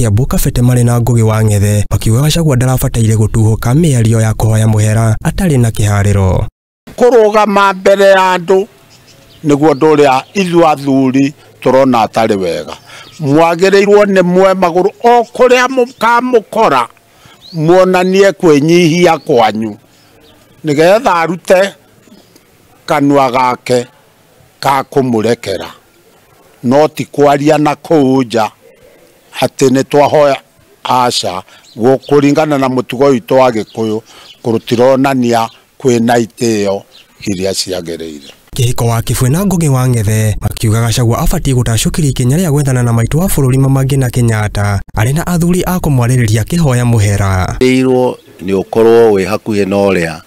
Kiambu Kabete marĩ na Ngugi wa Ng'ethe makiuga Gachagua ndarabataire gũtuhũka mĩario ya kũhoya mũhera atarĩ na kĩharĩro. Kũrũgama mbere ya andũ nĩguo ndũrĩa ithuĩ athuri tũrona atarĩ wega. Mwagĩrĩirwo nĩ mwe magũrũ o kũrĩa mũkamũkora muonanie kwĩnyihia kwanyu nĩgetha arute kanua gake ka kũmũrekera no ti kwaria na kũnja atĩ nĩ twahoya aca kũringana na mũtugo witũ wa Gĩkũyũ kũrutironania kwĩna itĩo iria ciagĩrĩire. Kĩhiko wa Kibwe na Ngugi wa Ng'ethe makiuga Gachagua abatie gũtacũkĩria ikinya rĩa gwethana na maitũ wa bũrũri Mwangi na Kenyatta arĩ na athuri a kũmwarĩrĩria kĩhoya mũhera. Ĩirwo nĩ ũkorwo wĩ hakuhĩ na ũrĩa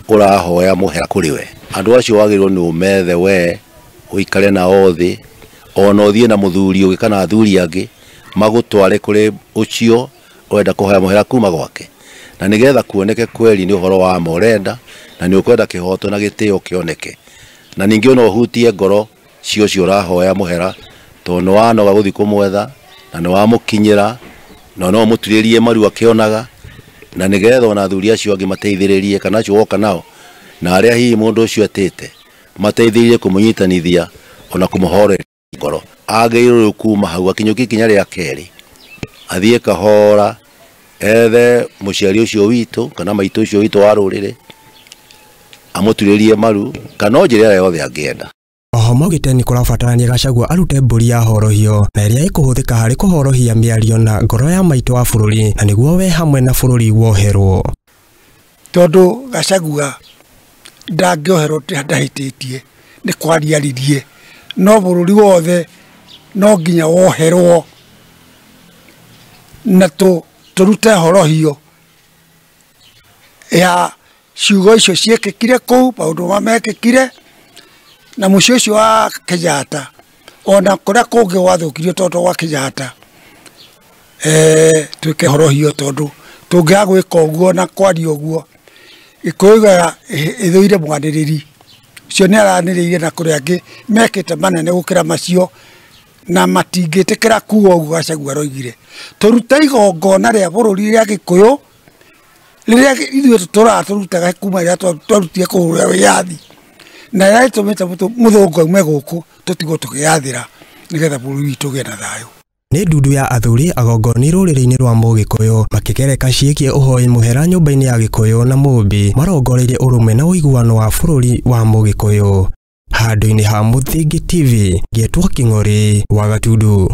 ũrahoya mũhera kũrĩ we. Andũ acio wagĩrĩirwo nĩ ũmethe we ũikare na othĩ ona ũthiĩ na mũthuri ũngĩ kana athuri angĩ magũtware kũrĩ ũcio ũrenda kũhoya mũhera kuma gwake. Na nĩgetha kuoneke kweli nĩ ũhoro wa morenda na nĩ ũkwenda kĩhoto na gĩtĩo kĩoneke. Na ningĩ no ũhutie ngoro cio ũrahoya mũhera tondũ wanoga gũthiĩ kũmwetha na nĩ wamũkinyĩra no mũturĩrie maru akĩonaga na nĩgetha ona athuri acio angĩ mateithĩrĩrie kana acio woka nao na arĩa hihi mũndũ ũcio atĩte mateithĩrĩrie kũmũnyitanithia ona kũmũhoreria ngoro. Agĩrĩirwo kuma hau akinyũkie ikinya rĩa kerĩ athiĩ kahora ethe mũciari ũcio witũ kana maitũ ũcio witũ wa rũrĩrĩ amũturĩrie maru kana njĩra yothe angĩenda. Oho maugĩte nĩ kũrabatarania Gachagua arute mbũri ya horohio na ĩrĩa ĩkũhũthĩka harĩ kũhorohia mĩario na ngoro ya maitũ wa bũrũri na nĩguo we hamwe na bũrũri woherwo. Tondũ Gachagua ndangĩoherwo ndahĩtĩtie nĩ kwariaririe no bũrũri wothe no nginya woherwo na tũrute horohio ya ciugo icio ciekĩkire kũu maũndũ mamekĩkire na mũciĩ ũcio wa Kenyatta ona kũrĩa kũngĩ wathũkirio tondũ wa Kenyatta twĩke horohio tondũ tũngĩaga gwĩka ũguo na kwaria ũguo Gĩkũyũ ĩthũire mwanĩrĩri ũcio nĩ aranĩrĩire na kũrĩa angĩ mekĩte manene gũkĩra macio na matingĩtĩkĩra kuga ũguo Gachagua aroigire. Tũruta igongona rĩa bũrũri rĩa Gĩkũyũ rĩrĩa ithuĩ tũrutaga kuma rĩrĩa twarutire kũhũra wĩyathi na rĩrĩa ĩtũmĩte mũthũngũ aume gũkũ tũtigwo tũkĩyathĩra nĩgetha bũrũri witũ ũgĩe na thayũ. Nĩ ndundu ya athuri agongoni rũrĩrĩ-inĩ rwa Mũgĩkũyũ makĩgereka ciĩgiĩ ũhoi mũhera nyũmba-inĩ ya Gĩkũyũ na Mũmbi marongoreirie ũrũme na ũiguano wa bũrũri wa Mũgĩkũyũ. Handũ-inĩ ha Mũthingi TV, Ngĩtwo Kĩng'ori wa Gatundu.